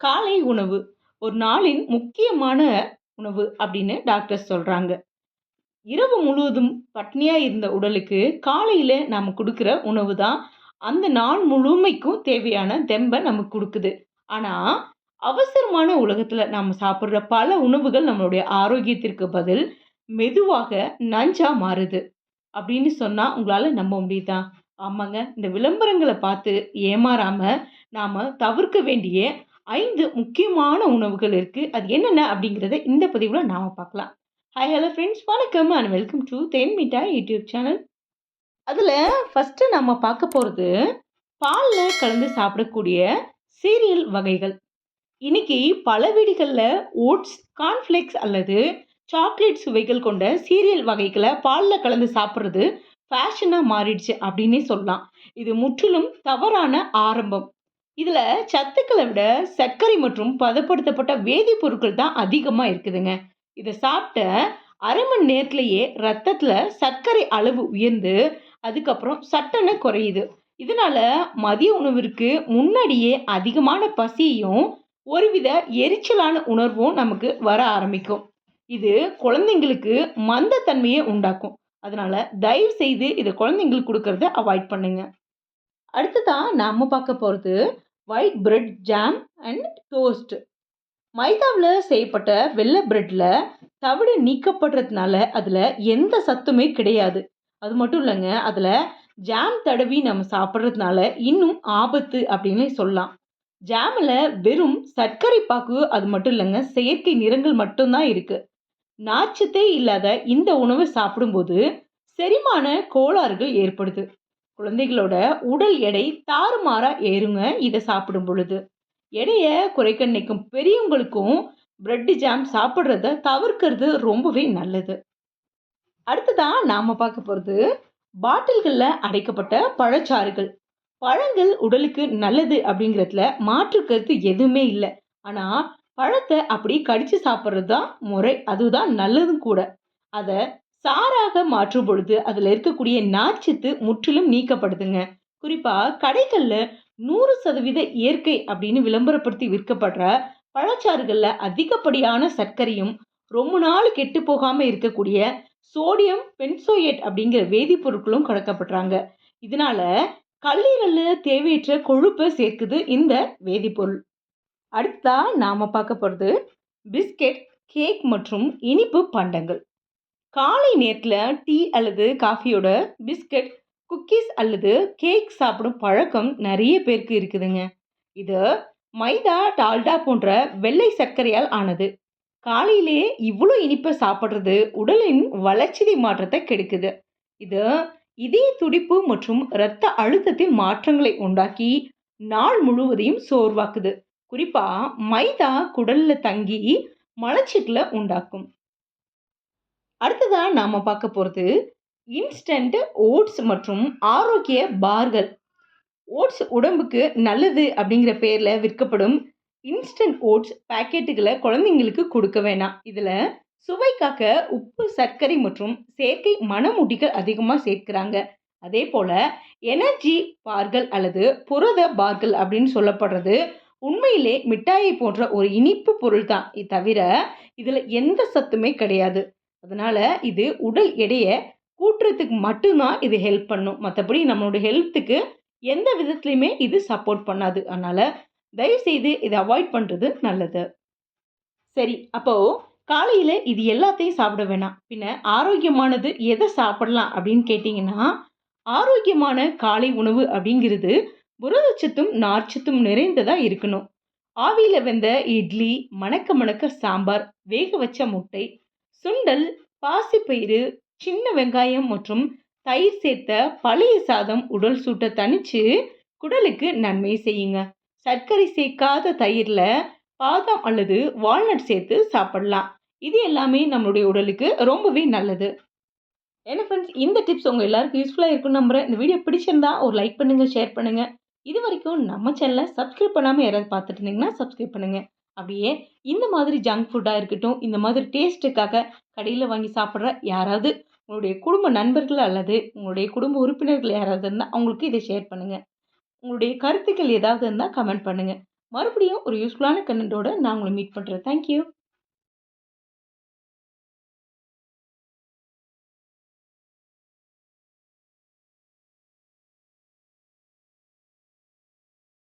காலை உணவு ஒரு நாளின் முக்கியமான உணவு அப்படின்னு டாக்டர்ஸ் சொல்றாங்க. இரவு முழுவதும் பட்னியா இருந்த உடலுக்கு காலையில நாம குடுக்குற உணவு தான் அந்த நாள் முழுமைக்கும் தேவையான தெம்ப நமக்கு குடுக்குது. ஆனா, அவசரமான உலகத்துல நாம சாப்பிடுற பல உணவுகள் நம்மளுடைய ஆரோக்கியத்திற்கு பதில் மெதுவாக நஞ்சா மாறுது. அப்படின்னு சொன்னா உங்களால நம்ப முடியுதா? ஆமாங்க. இந்த விளம்பரங்கள பார்த்து ஏமாறாம, நாம தவிர்க்க வேண்டிய 5 முக்கியமான உணவுகள் இருக்கு. அது என்னென்ன அப்படிங்கிறத இந்த பதிவுல நாம பார்க்கலாம். ஹாய் ஹலோ ஃப்ரெண்ட்ஸ் வணக்கம் அண்ட் வெல்கம் டூ தேன் மிட்டாய் யூடியூப் சேனல். அதுல ஃபர்ஸ்ட்டு நம்ம பார்க்க போறது, பால்ல கலந்து சாப்பிடக்கூடிய சீரியல் வகைகள். இன்னைக்கு பல வீடுகள்ல ஓட்ஸ், கார்ன்ஃப்ளேக்ஸ் அல்லது சாக்லேட் சுவைகள் கொண்ட சீரியல் வகைகள பால்ல கலந்து சாப்பிடுறது ஃபேஷனா மாறிடுச்சு அப்படின்னே சொல்லலாம். இது முற்றிலும் தவறான ஆரம்பம். இதுல சத்துக்கள விட சர்க்கரை மற்றும் பதப்படுத்தப்பட்ட வேதிப்பொருட்கள் தான் அதிகமா இருக்குதுங்க. இத சாப்பிட்ட 1/2 மணி நேரத்திலேயே ரத்தத்துல சர்க்கரை அளவு உயர்ந்து, அதுக்கப்புறம் சட்டென குறையுது. இதனால மதிய உணவிற்கு முன்னாடியே அதிகமான பசியும், ஒருவித எரிச்சலான உணர்வும் நமக்கு வர ஆரம்பிக்கும். இது குழந்தைங்களுக்கு மந்தத்தன்மையை உண்டாக்கும். அதனால தயவு செய்து இத குழந்தைங்களுக்கு குடுக்கறத அவாய்ட் பண்ணுங்க. அடுத்ததா நாம பார்க்க போறது white bread jam and toast. மைதாவுல செய்யப்பட்ட வெள்ள பிரெட்ல தவிடு நீக்கப்படுறதுனால அதுல எந்த சத்துமே கிடையாது. அது மட்டும் இல்லங்க, அதுல ஜாம் தடவி நம்ம சாப்பிடுறதுனால இன்னும் ஆபத்து அப்படின்னு சொல்லலாம். ஜாம்ல வெறும் சர்க்கரை பாகு அது மட்டும் இல்லங்க, செயற்கை நிறங்கள் மட்டும் தான் இருக்கு. நார்ச்சத்தே இல்லாத இந்த உணவை சாப்பிடும்போது செரிமான கோளாறுகள் ஏற்படுது. குழந்தைகளோட உடல் எடை தாறுமாறா ஏறுங்க இதை சாப்பிடும் பொழுது. எடைய குறைக்க நினைக்கும் பெரியவங்களுக்கும் பிரெட் ஜாம் சாப்பிட்றத தவிர்க்கிறது ரொம்பவே நல்லது. அடுத்ததா நாம பார்க்க போறது பாட்டில்கள்ல அடைக்கப்பட்ட பழச்சாறுகள். பழங்கள் உடலுக்கு நல்லது அப்படிங்கிறதுல மாற்று கருத்து எதுவுமே இல்லை. ஆனா பழத்தை அப்படி கடிச்சு சாப்பிட்றது தான் முறை, அதுதான் நல்லதும் கூட. அதை சாறாக மாற்றும் பொழுது அதுல இருக்கக்கூடிய நார்ச்சத்து முற்றிலும் நீக்கப்படுதுங்க. குறிப்பா கடைகள்ல 100% இயற்கை அப்படின்னு விளம்பரப்படுத்தி விற்கப்படுற பழச்சாறுகள்ல அதிகப்படியான சர்க்கரையும், ரொம்ப நாள் கெட்டு போகாம இருக்கக்கூடிய சோடியம் பென்சோயேட் அப்படிங்கிற வேதிப்பொருட்களும் கலக்கப்படுறாங்க. இதனால கல்லீரல்ல தேவையற்ற கொழுப்பை சேர்க்குது இந்த வேதிப்பொருள். அடுத்ததா நாம பார்க்க போறது பிஸ்கெட், கேக் மற்றும் இனிப்பு பண்டங்கள். காலை நேரத்துல டீ அல்லது காஃபியோட பிஸ்கட், குக்கீஸ் அல்லது கேக் சாப்பிடும் பழக்கம் நிறைய பேருக்கு இருக்குதுங்க. இது மைதா, டால்டா போன்ற வெள்ளை சர்க்கரையால் ஆனது. காலையிலே இவ்வளோ இனிப்பை சாப்பிட்றது உடலின் வளர்ச்சிதை மாற்றத்தை கெடுக்குது. இது இதய துடிப்பு மற்றும் இரத்த அழுத்தத்தில் மாற்றங்களை உண்டாக்கி நாள் முழுவதையும் சோர்வாக்குது. குறிப்பா மைதா குடல்ல தங்கி மலச்சிக்கலை உண்டாக்கும். அடுத்ததா நாம பார்க்க போறது இன்ஸ்டன்ட் ஓட்ஸ் மற்றும் ஆரோக்கிய பார்கள். ஓட்ஸ் உடம்புக்கு நல்லது அப்படிங்கிற பேர்ல விற்கப்படும் இன்ஸ்டன்ட் ஓட்ஸ் பாக்கெட்டுகளை குழந்தைங்களுக்கு கொடுக்க வேணாம். இதுல சுவைக்காக உப்பு, சர்க்கரை மற்றும் செயற்கை மணமூட்டிகள் அதிகமா சேர்க்கிறாங்க. அதே போல எனர்ஜி பார்கள் அல்லது புரத பார்கள் அப்படின்னு சொல்லப்படுறது உண்மையிலே மிட்டாயை போன்ற ஒரு இனிப்பு பொருள் தான். இது தவிர இதுல எந்த சத்துமே கிடையாது. அதனால இது உடல் எடையை கூட்டுறதுக்கு மட்டும்தான் இது ஹெல்ப் பண்ணும். மற்றபடி நம்மளோட ஹெல்த்துக்கு எந்த விதத்துலையுமே இது சப்போர்ட் பண்ணாது. அதனால தயவு செய்து இதை அவாய்ட் பண்றது நல்லது. சரி, அப்போ காலையில இது எல்லாத்தையும் சாப்பிட வேணாம். பின்ன ஆரோக்கியமானது எதை சாப்பிடலாம் அப்படின்னு கேட்டிங்கன்னா, ஆரோக்கியமான காலை உணவு அப்படிங்கிறது புரதச்சத்தும் நார்ச்சத்தும் நிறைந்ததா இருக்கணும். ஆவியில வெந்த இட்லி, மணக்க மணக்க சாம்பார், வேக வச்ச முட்டை, சுண்டல், பாசிப்பயிறு, சின்ன வெங்காயம் மற்றும் தயிர் சேர்த்த பழைய சாதம் உடல் சூட்டை தணிச்சு குடலுக்கு நன்மை செய்யுங்க. சர்க்கரை சேர்க்காத தயிர்ல பாதாம் அல்லது வால்நட் சேர்த்து சாப்பிடலாம். இது எல்லாமே நம்மளுடைய உடலுக்கு ரொம்பவே நல்லது. என்ன ஃப்ரெண்ட்ஸ், இந்த டிப்ஸ் உங்க எல்லாருக்கும் யூஸ்ஃபுல்லா இருக்கும்னு நம்புறேன். இந்த வீடியோ பிடிச்சிருந்தா ஒரு லைக் பண்ணுங்க, ஷேர் பண்ணுங்க. இது வரைக்கும் நம்ம சேனலை சப்ஸ்கிரைப் பண்ணாம யாராவது பார்த்துட்டு இருந்தீங்கன்னா சப்ஸ்கிரைப் பண்ணுங்க. அப்படியே இந்த மாதிரி ஜங்க் ஃபுட்டாக இருக்கட்டும், இந்த மாதிரி டேஸ்ட்டுக்காக கடையில் வாங்கி சாப்பிட்ற யாராவது உங்களுடைய குடும்ப நண்பர்கள் அல்லது உங்களுடைய குடும்ப உறுப்பினர்கள் யாராவது இருந்தால் அவங்களுக்கு இதை ஷேர் பண்ணுங்க. உங்களுடைய கருத்துக்கள் ஏதாவது இருந்தால் கமெண்ட் பண்ணுங்க. மறுபடியும் ஒரு யூஸ்ஃபுல்லான கன்டென்ட்டோட நான் உங்கள மீட் பண்றேன். Thank you.